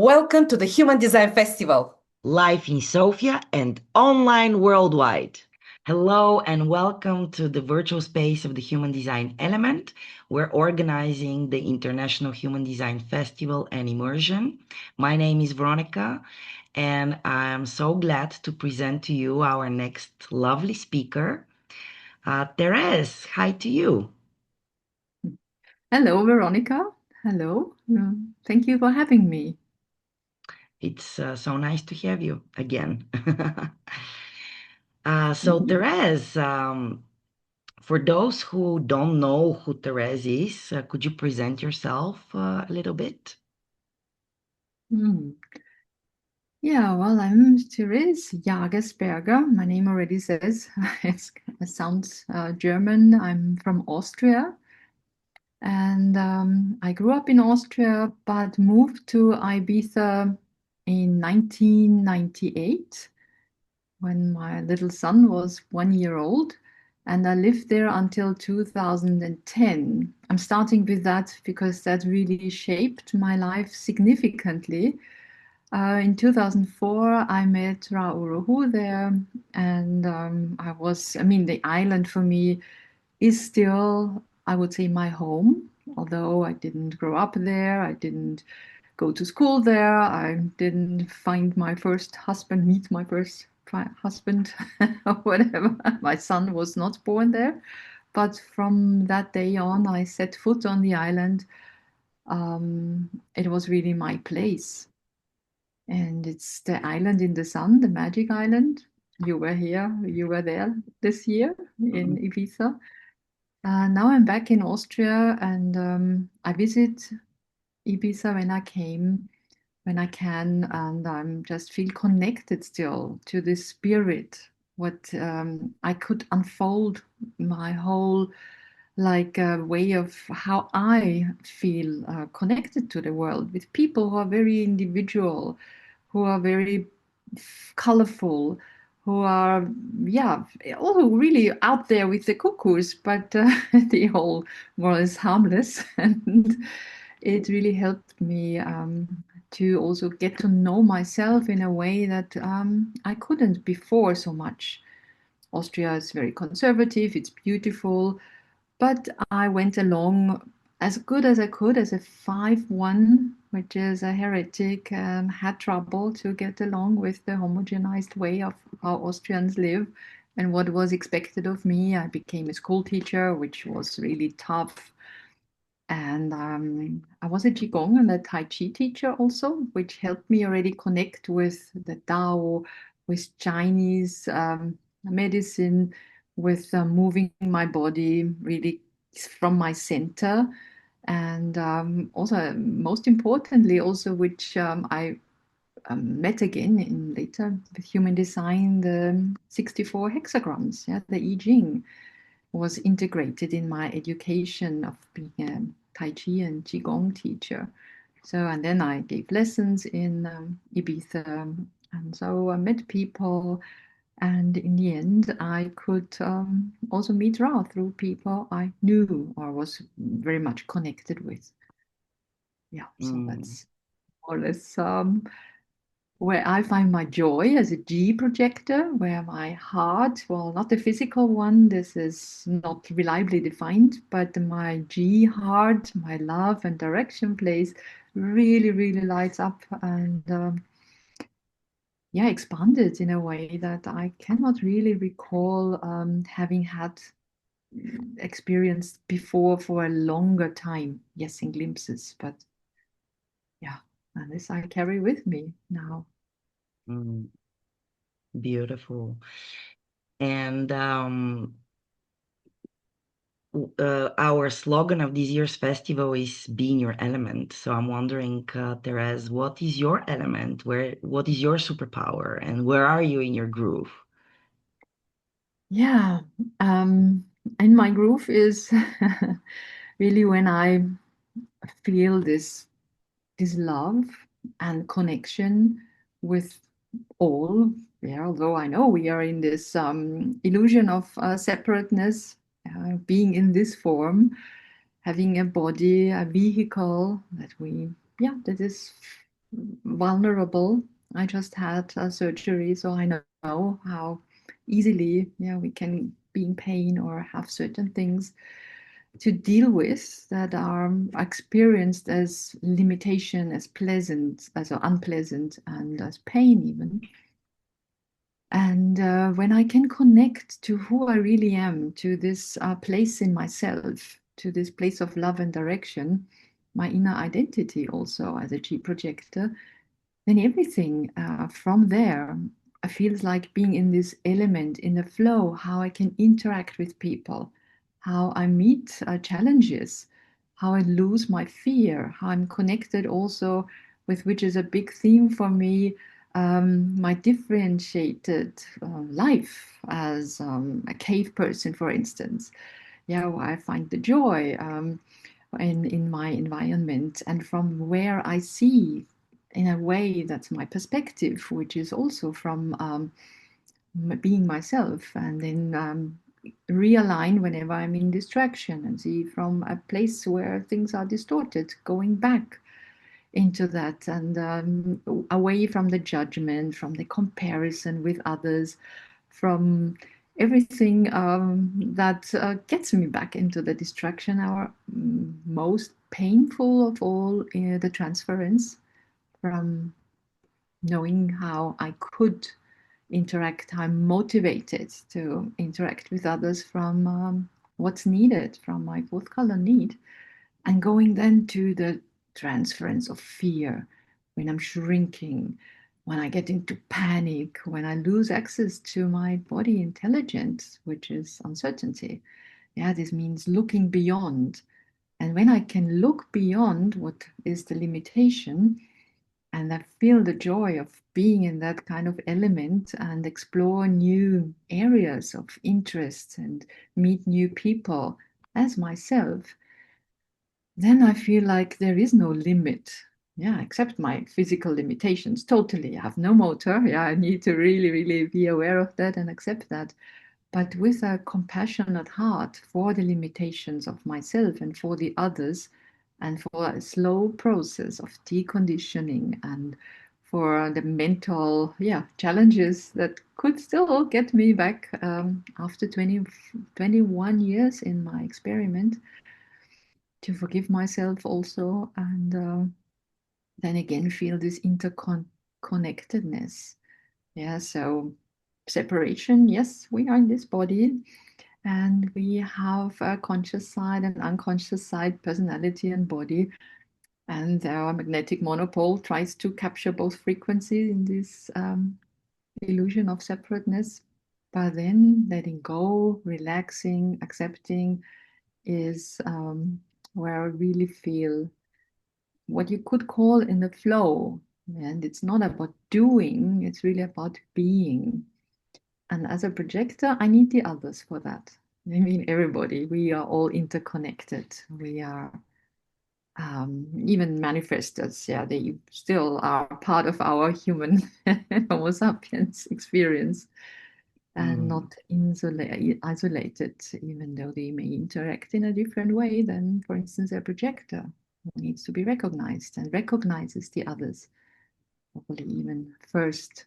Welcome to the Human Design Festival. Live in Sofia and online worldwide. Hello and welcome to the virtual space of the Human Design Element. We're organizing the International Human Design Festival and Immersion. My name is Veronica, and I'm so glad to present to you our next lovely speaker, Therese. Hi to you. Hello, Veronica. Hello. Thank you for having me. It's so nice to have you again. Therese, for those who don't know who Therese is, could you present yourself a little bit? Mm. Yeah, well, I'm Therese Jagersberger. My name already says it sounds German. I'm from Austria, and I grew up in Austria, but moved to Ibiza in 1998 when my little son was 1 year old. And I lived there until 2010. I'm starting with that because that really shaped my life significantly. In 2004, I met Rauruhu there, and the island for me is still, I would say, my home. Although I didn't grow up there, I didn't go to school there, I didn't find my first husband, meet my first husband, or whatever. My son was not born there. But from that day on, I set foot on the island. It was really my place. And it's the island in the sun, the magic island. You were here, you were there this year in Ibiza. Now I'm back in Austria, and I visit Ibiza when I can, and I'm just feel connected still to this spirit. What I could unfold my whole way of how I feel connected to the world with people who are very individual, who are very colorful, who are, yeah, also really out there with the cuckoos, but the whole world is harmless. And it really helped me to also get to know myself in a way that I couldn't before so much. Austria is very conservative, it's beautiful, but I went along as good as I could as a 5-1, which is a heretic, had trouble to get along with the homogenized way of how Austrians live and what was expected of me. I became a school teacher, which was really tough. And I was a Qigong and a Tai Chi teacher also, which helped me already connect with the Tao, with Chinese medicine, with moving my body really from my center. And also, most importantly, also, which I met again in later with human design, the 64 hexagrams, yeah, the I Ching was integrated in my education of being a Tai Chi and Qigong teacher. So, and then I gave lessons in Ibiza. And so I met people. And in the end, I could also meet Ra through people I knew or was very much connected with. Yeah, so that's more or less where I find my joy as a G projector, where my heart, well, not the physical one, this is not reliably defined, but my G heart, my love and direction place really, really lights up and expanded in a way that I cannot really recall having had experienced before for a longer time. Yes, in glimpses, but yeah, and this I carry with me now. Mm, beautiful. And our slogan of this year's festival is "Be in Your Element." So I'm wondering, Therese, what is your element? What is your superpower, and where are you in your groove? Yeah, and my groove is really when I feel this love and connection with all. Yeah, although I know we are in this illusion of separateness, being in this form, having a body, a vehicle that we, yeah, that is vulnerable. I just had a surgery, so I know how easily, we can be in pain or have certain things to deal with that are experienced as limitation, as pleasant, as unpleasant, and as pain even. And when I can connect to who I really am, to this place in myself, to this place of love and direction, my inner identity also as a G projector, then everything from there feels like being in this element, in the flow, how I can interact with people, how I meet challenges, how I lose my fear, how I'm connected also with, which is a big theme for me, my differentiated life as a cave person, for instance. Yeah, I find the joy in my environment, and from where I see, in a way, that's my perspective, which is also from being myself, and then realign whenever I'm in distraction and see from a place where things are distorted, going back into that, and away from the judgment, from the comparison with others, from everything that gets me back into the distraction. Our most painful of all, the transference from knowing how I could interact. I'm motivated to interact with others from what's needed, from my fourth color need, and going then to the transference of fear, when I'm shrinking, when I get into panic, when I lose access to my body intelligence, which is uncertainty. Yeah, this means looking beyond. And when I can look beyond what is the limitation, and I feel the joy of being in that kind of element and explore new areas of interest and meet new people as myself, then I feel like there is no limit. Yeah, except my physical limitations. Totally. I have no motor. Yeah, I need to really, really be aware of that and accept that. But with a compassionate heart for the limitations of myself and for the others, and for a slow process of deconditioning, and for the mental, challenges that could still get me back after 21 years in my experiment, to forgive myself also, and then again feel this interconnectedness. Yeah, so separation, yes, we are in this body, and we have a conscious side and unconscious side, personality and body, and our magnetic monopole tries to capture both frequencies in this illusion of separateness. But then letting go, relaxing, accepting is where I really feel what you could call in the flow. And it's not about doing, it's really about being. And as a projector, I need the others for that. I mean, everybody, we are all interconnected. We are even manifestors. Yeah, they still are part of our human Homo sapiens experience, and not isolated, even though they may interact in a different way than, for instance, a projector who needs to be recognized and recognizes the others. Hopefully, even first,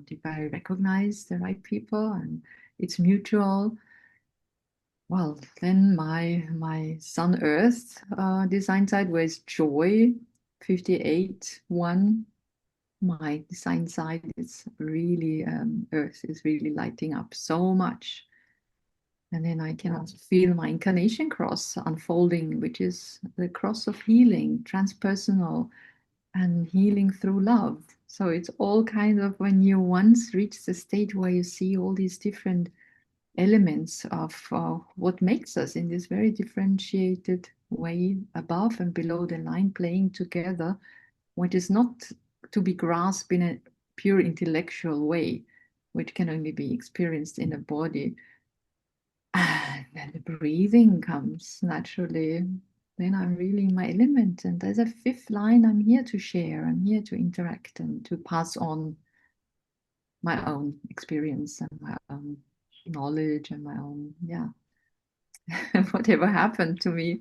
if I recognize the right people and it's mutual, well, then my Sun Earth design side was joy, 58-1. My design side is really Earth is really lighting up so much. And then I can also feel my incarnation cross unfolding, which is the cross of healing, transpersonal, and healing through love. So it's all kind of, when you once reach the state where you see all these different elements of what makes us in this very differentiated way, above and below the line, playing together, which is not to be grasped in a pure intellectual way, which can only be experienced in a body. And then the breathing comes naturally. Then I'm really in my element. And there's a fifth line: I'm here to share, I'm here to interact and to pass on my own experience and my own knowledge and my own, whatever happened to me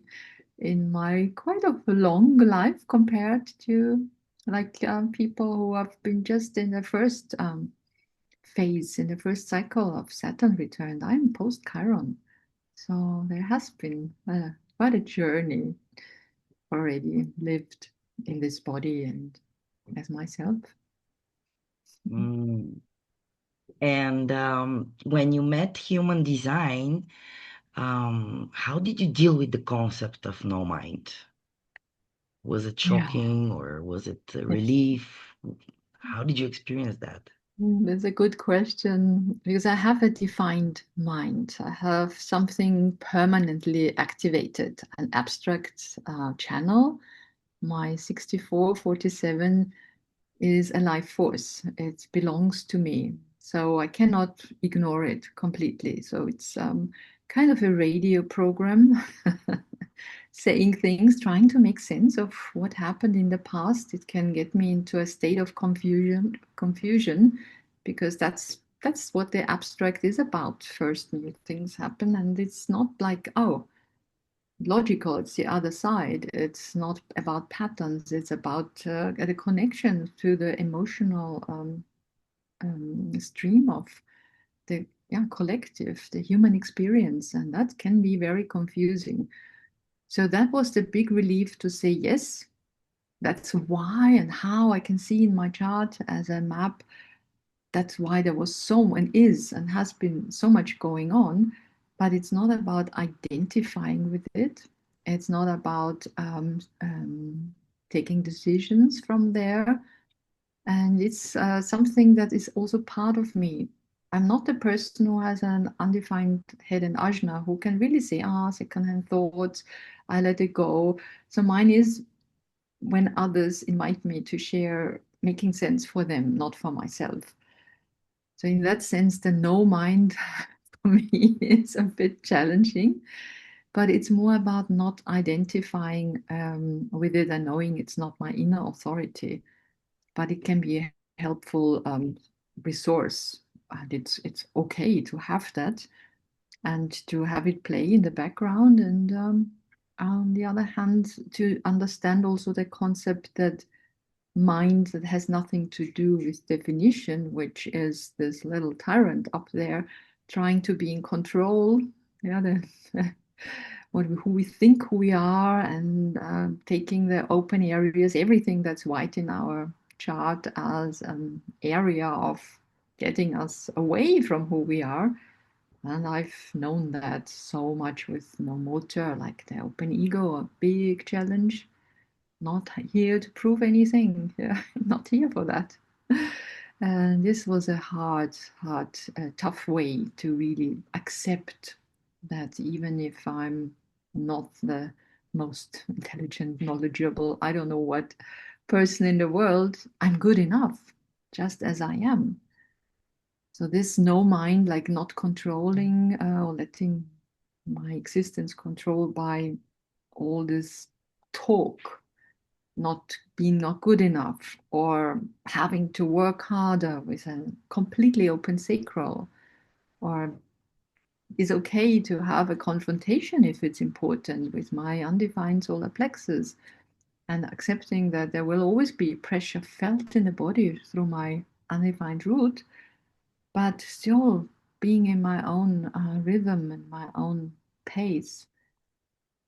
in my quite a long life compared to like people who have been just in the first phase, in the first cycle of Saturn return. I'm post Chiron. So there has been quite a journey already lived in this body and as myself. Mm. And when you met human design, how did you deal with the concept of no mind? Was it Yeah, shocking or was it a yes. relief? How did you experience that? That's a good question because I have a defined mind. I have something permanently activated, an abstract channel. My 6447 is a life force. It belongs to me. So I cannot ignore it completely. So it's kind of a radio program saying things, trying to make sense of what happened in the past. It can get me into a state of confusion, because that's what the abstract is about. First, new things happen, and it's not like, oh, logical, it's the other side. It's not about patterns, it's about the connection to the emotional stream of the collective, the human experience, and that can be very confusing. So that was the big relief to say, yes, that's why and how I can see in my chart as a map. That's why there was so and is and has been so much going on. But it's not about identifying with it. It's not about taking decisions from there. And it's something that is also part of me. I'm not the person who has an undefined head and ajna who can really say, secondhand thoughts, I let it go. So mine is when others invite me to share, making sense for them, not for myself. So in that sense, the no mind for me is a bit challenging, but it's more about not identifying with it and knowing it's not my inner authority, but it can be a helpful resource, and it's okay to have that and to have it play in the background. And on the other hand, to understand also the concept that mind that has nothing to do with definition, which is this little tyrant up there trying to be in control. Yeah, who we think we are, and taking the open areas, everything that's white in our chart, as an area of getting us away from who we are. And I've known that so much with no motor, like the open ego, a big challenge. Not here to prove anything. Yeah, not here for that. And this was a tough way to really accept that even if I'm not the most intelligent, knowledgeable, I don't know what person in the world, I'm good enough just as I am. So this no mind, like not controlling or letting my existence controlled by all this talk, not being not good enough, or having to work harder with a completely open sacral, or is okay to have a confrontation if it's important with my undefined solar plexus, and accepting that there will always be pressure felt in the body through my undefined root, but still being in my own rhythm and my own pace.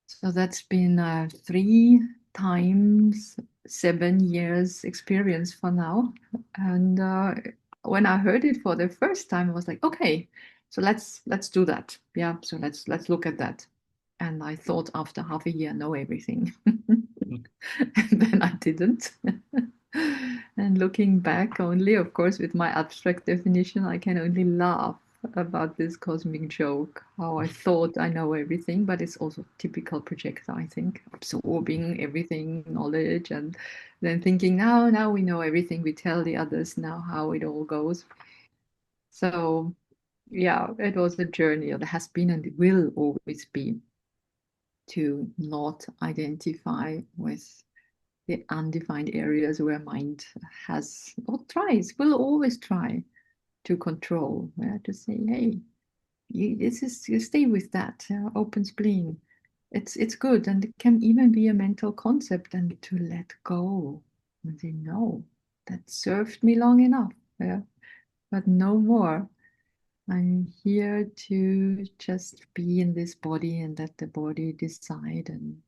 So that's been 3 times 7 years experience for now. And when I heard it for the first time, I was like, okay, so let's do that. Yeah, so let's look at that. And I thought after half a year, know everything. And then I didn't. And looking back only, of course, with my abstract definition, I can only laugh about this cosmic joke, how I thought I know everything, but it's also typical projector, I think, absorbing everything, knowledge, and then thinking, now we know everything, we tell the others now how it all goes. So yeah, it was a journey, or it has been and it will always be, to not identify with the undefined areas where mind has or tries, will always try to control. Yeah, to say, hey, you stay with that open spleen. It's good, and it can even be a mental concept, and to let go. I say, no, that served me long enough, yeah, but no more. I'm here to just be in this body and let the body decide, and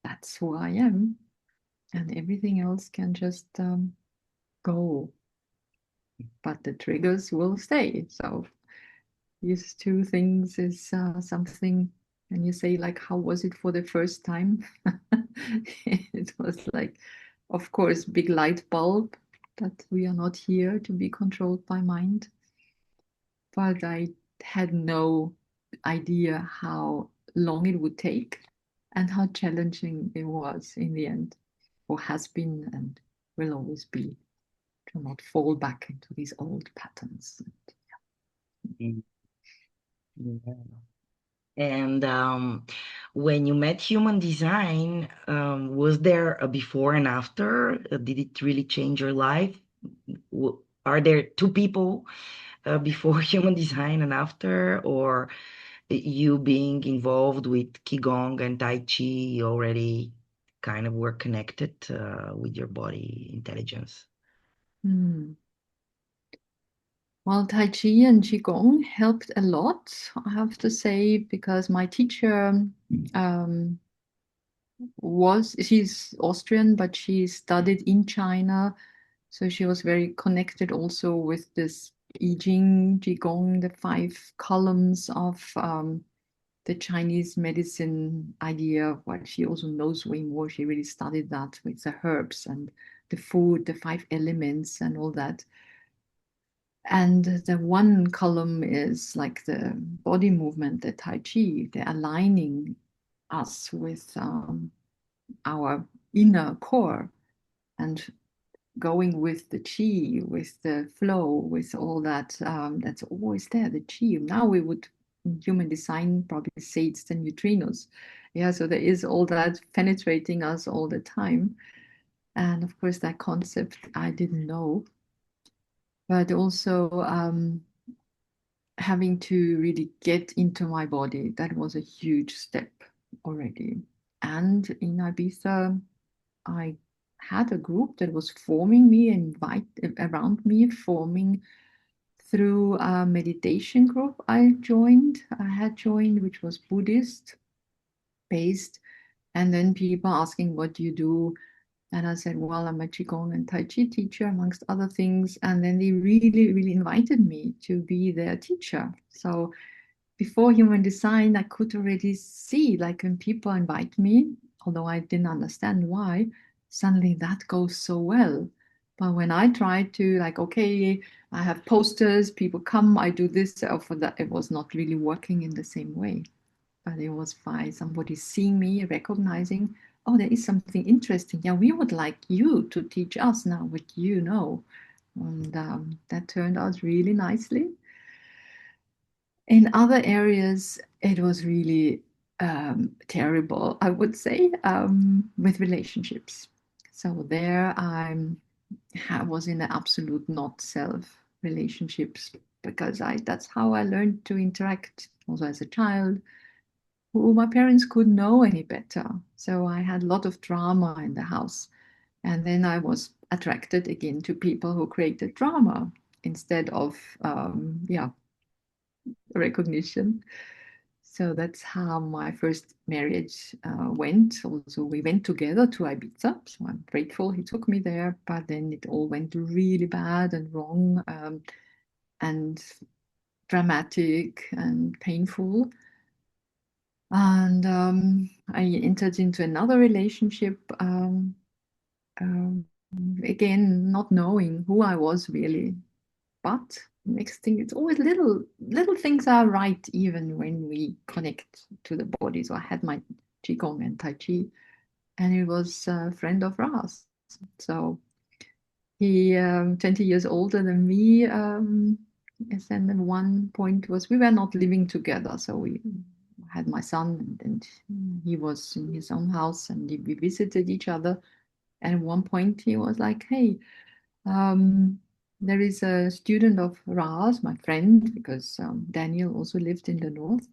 that's who I am. And everything else can just go, but the triggers will stay. So these two things is something. And you say, like, how was it for the first time? It was like, of course, big light bulb that we are not here to be controlled by mind. But I had no idea how long it would take and how challenging it was in the end, or has been and will always be, to not fall back into these old patterns. Mm. Yeah. And when you met human design, was there a before and after? Did it really change your life? Are there two people before human design and after, or you being involved with Qigong and Tai Chi, you already kind of were connected with your body intelligence? Hmm. Well, Tai Chi and Qigong helped a lot, I have to say, because my teacher um, she's Austrian, but she studied in China. So she was very connected also with this I Ching, Qigong, the 5 columns of the Chinese medicine idea. What she also knows way more. She really studied that with the herbs and the food, the 5 elements, and all that. And the 1 column is like the body movement, the Tai Chi, the aligning us with our inner core and going with the chi, with the flow, with all that that's always there, the chi. Now we would, in human design, probably say it's the neutrinos. Yeah, so there is all that penetrating us all the time. And of course, that concept I didn't know. But also having to really get into my body, that was a huge step already. And in Ibiza, I had a group that was forming me, around me, forming through a meditation group I had joined, which was Buddhist based. And then people asking, what do you do? And I said, well, I'm a Qigong and Tai Chi teacher, amongst other things. And then they really, really invited me to be their teacher. So before human design, I could already see, like, when people invite me, although I didn't understand why, suddenly that goes so well. But when I tried to, like, okay, I have posters, people come, I do this, or for that, it was not really working in the same way. But it was by somebody seeing me, recognizing, oh, there is something interesting. Yeah, we would like you to teach us now what you know. And that turned out really nicely. In other areas, it was really terrible, I would say, with relationships. So there I was in the absolute not self relationships because that's how I learned to interact also as a child, who my parents couldn't know any better. So I had a lot of drama in the house. And then I was attracted again to people who created drama instead of, recognition. So that's how my first marriage went. Also, we went together to Ibiza. So I'm grateful he took me there. But then it all went really bad and wrong and dramatic and painful. And I entered into another relationship, um, again, not knowing who I was really. But next thing, it's always little things are right, even when we connect to the body. So I had my Qigong and Tai Chi, and it was a friend of Ra's. So he, 20 years older than me, and then at one point was we were not living together. So we had my son, and he was in his own house, and we visited each other. And at one point, he was like, "Hey, there is a student of Ra's, my friend, because Daniel also lived in the north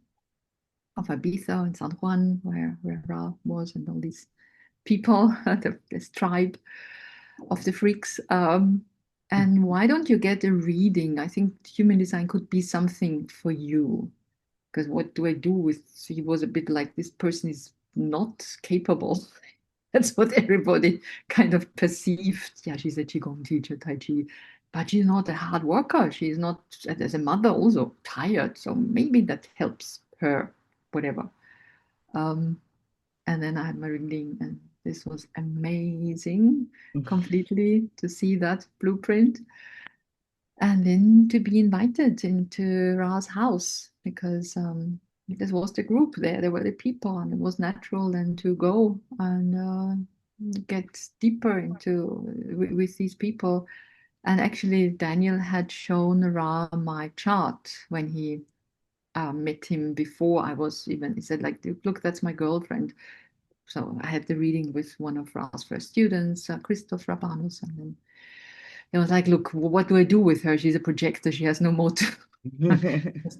of Ibiza in San Juan, where Ra was, and all these people, this tribe. of the freaks. And why don't you get a reading? I think human design could be something for you. Because what do I do with? So he was a bit like, this person is not capable. That's what everybody kind of perceived. Yeah, she's a qigong teacher, tai chi, but she's not a hard worker. She's not, as a mother, also tired. So maybe that helps her, whatever. And then I had my reading, and this was amazing, completely to see that blueprint. And then to be invited into Ra's house, because this was the group there were the people, and it was natural then to go and get deeper into with these people. And actually, Daniel had shown Ra my chart when he met him before I was even. He said, like, look, that's my girlfriend. So I had the reading with one of Ra's first students, Christoph Rabanus, and then it was like, look, what do I do with her? She's a projector. She has no motive.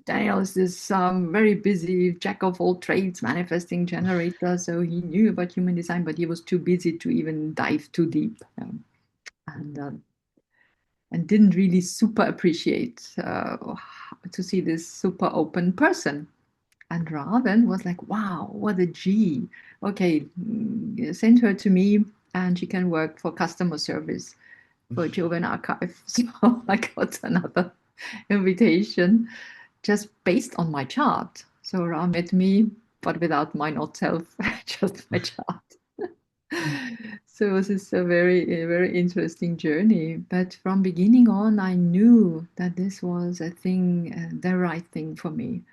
Daniel is this very busy jack of all trades manifesting generator. So he knew about human design, but he was too busy to even dive too deep. And didn't really super appreciate to see this super open person. And Raven was like, wow, what a G. Okay, send her to me and she can work for customer service for Joven Archive. So I got another invitation just based on my chart. So Ra met me, but without my not self, just my chart. So it was just a very interesting journey. But from beginning on, I knew that this was a thing, the right thing for me.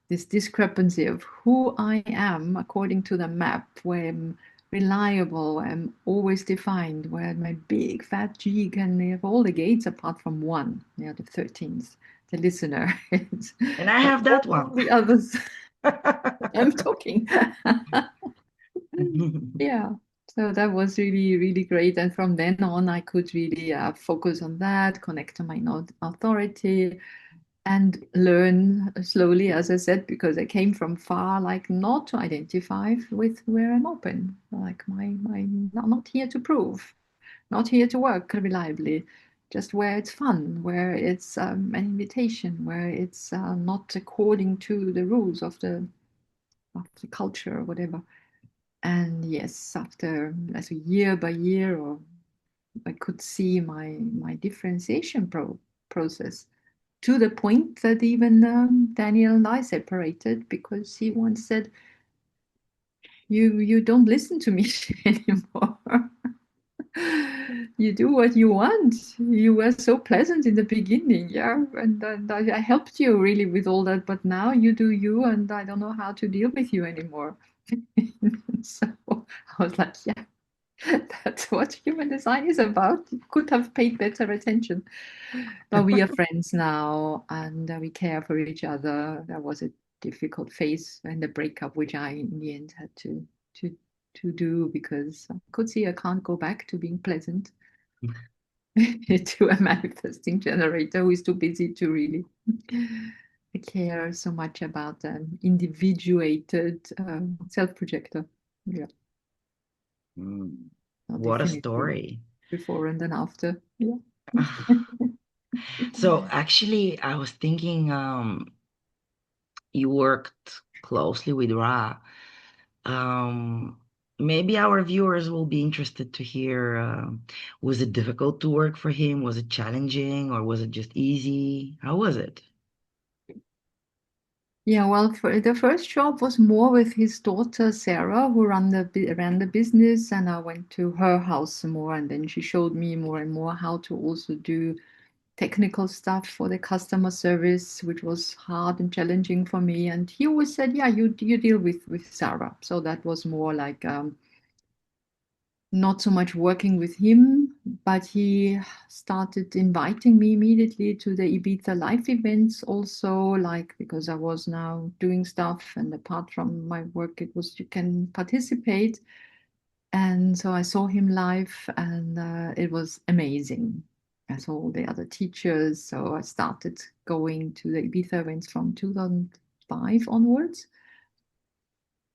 This discrepancy of who I am according to the map, where I'm reliable, where I'm always defined, where my big fat G can have all the gates apart from one, the 13th, the listener. And I have that all one. the others, I'm talking. Yeah. So that was really, really great. And from then on, I could really focus on that, connect to my authority, and learn slowly, as I said, because I came from far, like not to identify with where I'm open. Like I'm not here to prove, not here to work reliably, just where it's fun, where it's an invitation, where it's not according to the rules of the culture or whatever. And yes, after as a year by year, or I could see my differentiation process to the point that even Daniel and I separated because he once said, "You don't listen to me anymore. You do what you want. You were so pleasant in the beginning, yeah, and I helped you really with all that, but now you do you, and I don't know how to deal with you anymore." So I was like, yeah, that's what human design is about. You could have paid better attention. But we are friends now, and we care for each other. That was a difficult phase in the breakup, which I in the end had to to do because I could see I can't go back to being pleasant to a manifesting generator who is too busy to really care so much about an individuated self-projector. Yeah. No, What a definitely story. before and then after. Yeah. So actually, I was thinking you worked closely with Ra. Um, Maybe our viewers will be interested to hear, was it difficult to work for him? Was it challenging or was it just easy? How was it? Yeah, well, for the first job was more with his daughter Sarah, who ran the business, and I went to her house some more, and then she showed me more and more how to also do technical stuff for the customer service, which was hard and challenging for me. And he always said, "Yeah, you deal with Sarah." So that was more like not so much working with him, but he started inviting me immediately to the Ibiza live events also, like because I was now doing stuff and apart from my work, it was you can participate. And so I saw him live and it was amazing. I saw all the other teachers. So I started going to the Ibiza events from 2005 onwards.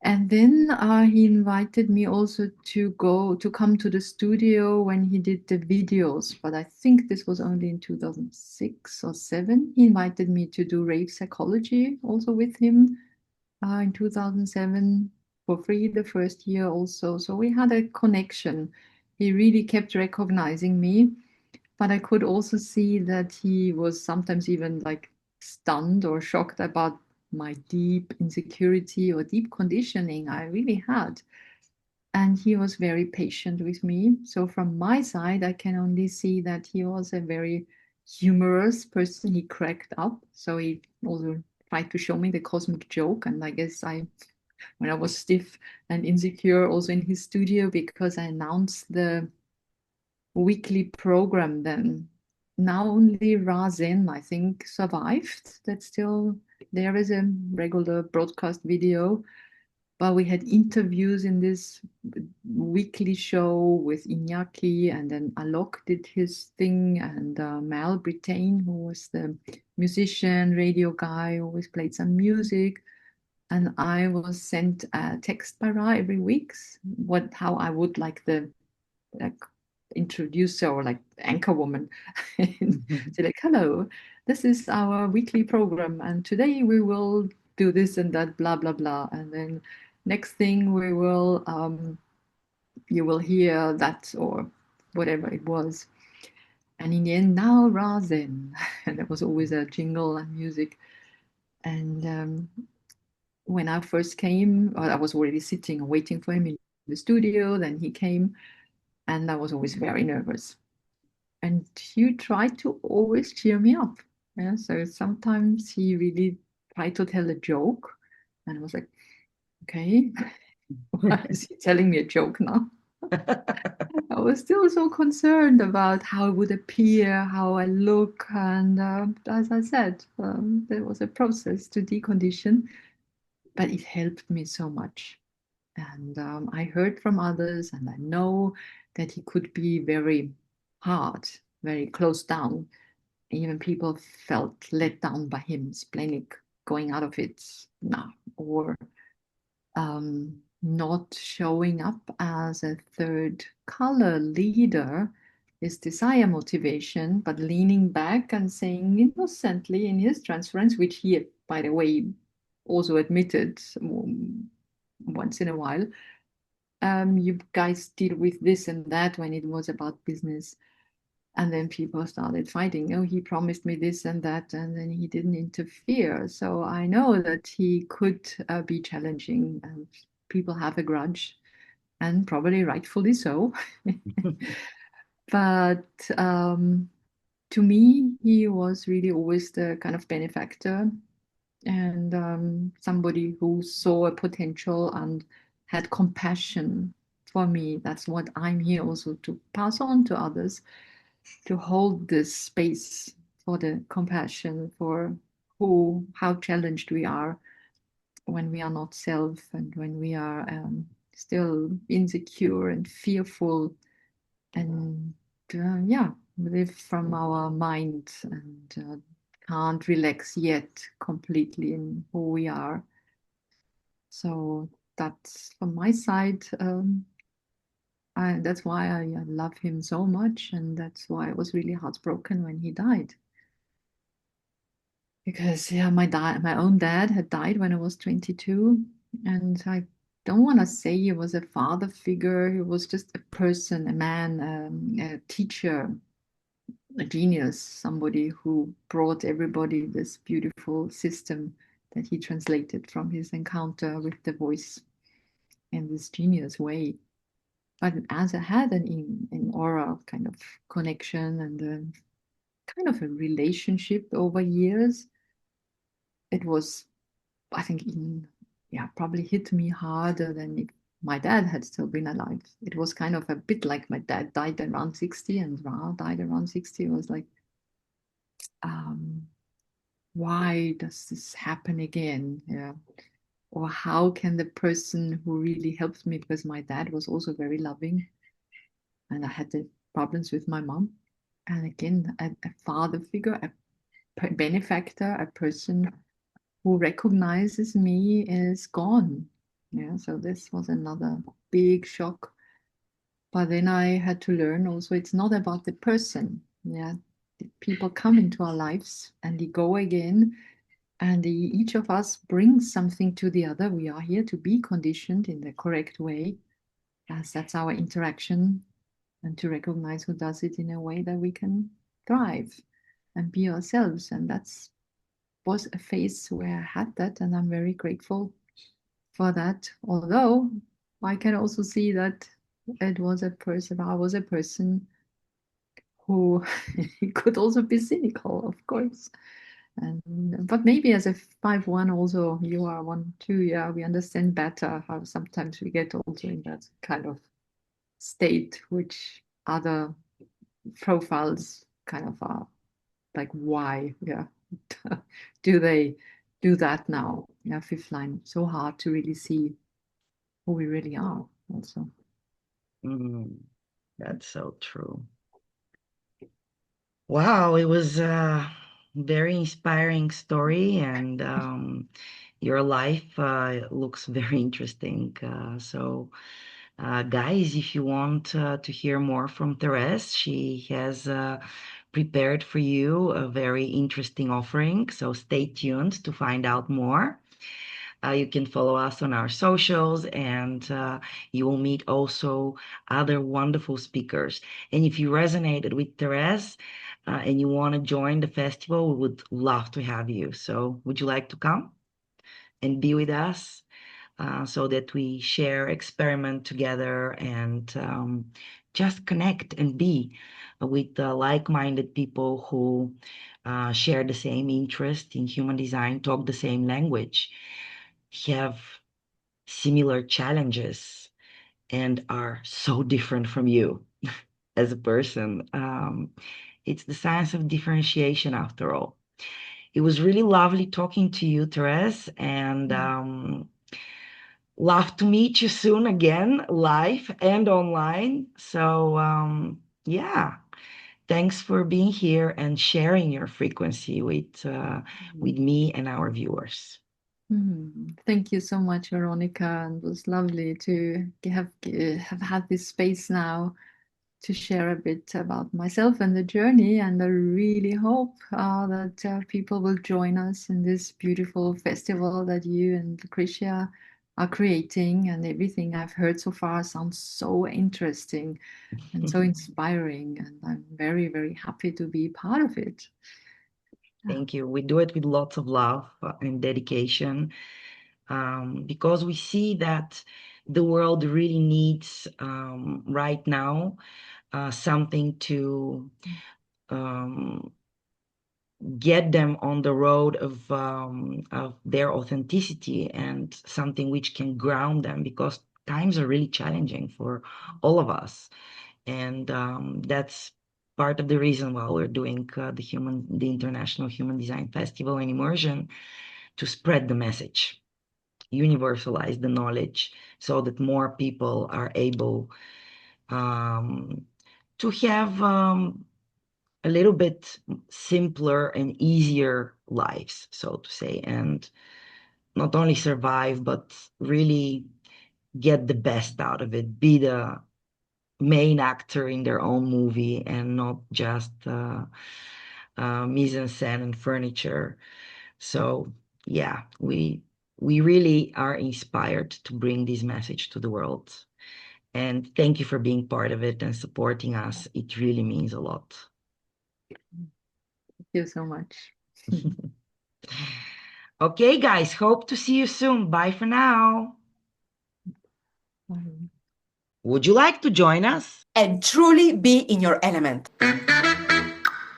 And then he invited me also to come to the studio when he did the videos. But I think this was only in 2006 or 7. He invited me to do Rave Psychology also with him in 2007 for free the first year also. So we had a connection. He really kept recognizing me, but I could also see that he was sometimes even like stunned or shocked about my deep insecurity or deep conditioning I really had. And he was very patient with me. So from my side, I can only see that he was a very humorous person. He cracked up. So he also tried to show me the cosmic joke. And I guess when I was stiff and insecure, also in his studio, because I announced the weekly program then. Now only Razen, I think, survived. That's still there is a regular broadcast video, but we had interviews in this weekly show with Iñaki, and then Alok did his thing, and Mal Brittain, who was the musician, radio guy, always played some music. And I was sent a text by Ra every week, how I would like the like introducer or like anchor woman say like, hello, this is our weekly program and today we will do this and that, blah blah blah, and then next thing we will you will hear that or whatever it was. And in the end, now Razen, and there was always a jingle and music. And when I first came, I was already sitting and waiting for him in the studio. Then he came, and I was always very nervous. And he tried to always cheer me up. Yeah, so sometimes he really tried to tell a joke, and I was like, okay, why is he telling me a joke now? I was still so concerned about how it would appear, how I look, and as I said, there was a process to decondition, but it helped me so much. And I heard from others, and I know that he could be very hard, very closed down. Even people felt let down by him, splenic, going out of it now, or not showing up as a third color leader is desire motivation, but leaning back and saying innocently in his transference, which he, by the way, also admitted once in a while, you guys deal with this and that when it was about business. And then people started fighting. Oh, he promised me this and that, and then he didn't interfere. So I know that he could be challenging, and people have a grudge, and probably rightfully so. But to me, he was really always the kind of benefactor and somebody who saw a potential and had compassion for me. That's what I'm here also to pass on to others, to hold this space for the compassion for how challenged we are when we are not self and when we are still insecure and fearful and yeah, live from our mind and can't relax yet completely in who we are. So that's from my side. That's why I love him so much, and that's why I was really heartbroken when he died. Because yeah, my own dad had died when I was 22, and I don't want to say he was a father figure. He was just a person, a man, a teacher, a genius, somebody who brought everybody this beautiful system that he translated from his encounter with the voice in this genius way. But as I had an aura kind of connection and kind of a relationship over years, it was, I think, probably hit me harder than if my dad had still been alive. It was kind of a bit like my dad died around 60 and Ra died around 60. It was like, um, why does this happen again? Yeah. Or how can the person who really helped me, because my dad was also very loving and I had the problems with my mom. And again, a father figure, a benefactor, a person who recognizes me is gone. Yeah, so this was another big shock. But then I had to learn also it's not about the person. Yeah, people come into our lives and they go again, and each of us brings something to the other. We are here to be conditioned in the correct way, as that's our interaction, and to recognize who does it in a way that we can thrive and be ourselves. And that's was a phase where I had that, and I'm very grateful for that. Although I can also see that it was a person, I was a person who could also be cynical, of course. And but maybe as a 5-1 also, you are 1-2, yeah, we understand better how sometimes we get also in that kind of state, which other profiles kind of are like, why, yeah, do they do that now? Yeah, fifth line, so hard to really see who we really are also. That's so true. Wow, it was a very inspiring story, and your life looks very interesting. Guys, if you want to hear more from Therese, she has prepared for you a very interesting offering. So stay tuned to find out more. You can follow us on our socials, and you will meet also other wonderful speakers. And if you resonated with Therese and you want to join the festival, we would love to have you. So would you like to come and be with us so that we share, experiment together, and just connect and be with like-minded people who share the same interest in human design, talk the same language, have similar challenges, and are so different from you as a person. It's the science of differentiation, after all. It was really lovely talking to you, Therese, and love to meet you soon again, live and online. So, yeah, thanks for being here and sharing your frequency with me and our viewers. Thank you so much, Veronica. And it was lovely to have had this space now to share a bit about myself and the journey. And I really hope that people will join us in this beautiful festival that you and Lucretia are creating. And everything I've heard so far sounds so interesting and so inspiring. And I'm very, very happy to be part of it. Thank you. We do it with lots of love and dedication because we see that the world really needs right now something to get them on the road of their authenticity and something which can ground them, because times are really challenging for all of us. And that's part of the reason why we're doing the International Human Design Festival and Immersion, to spread the message, universalize the knowledge, so that more people are able to have a little bit simpler and easier lives, so to say, and not only survive, but really get the best out of it, be the main actor in their own movie and not just mise en scène and furniture. So yeah, we really are inspired to bring this message to the world. And thank you for being part of it and supporting us. It really means a lot. Thank you so much. Okay, guys, hope to see you soon. Bye for now. Bye. Would you like to join us? And truly be in your element.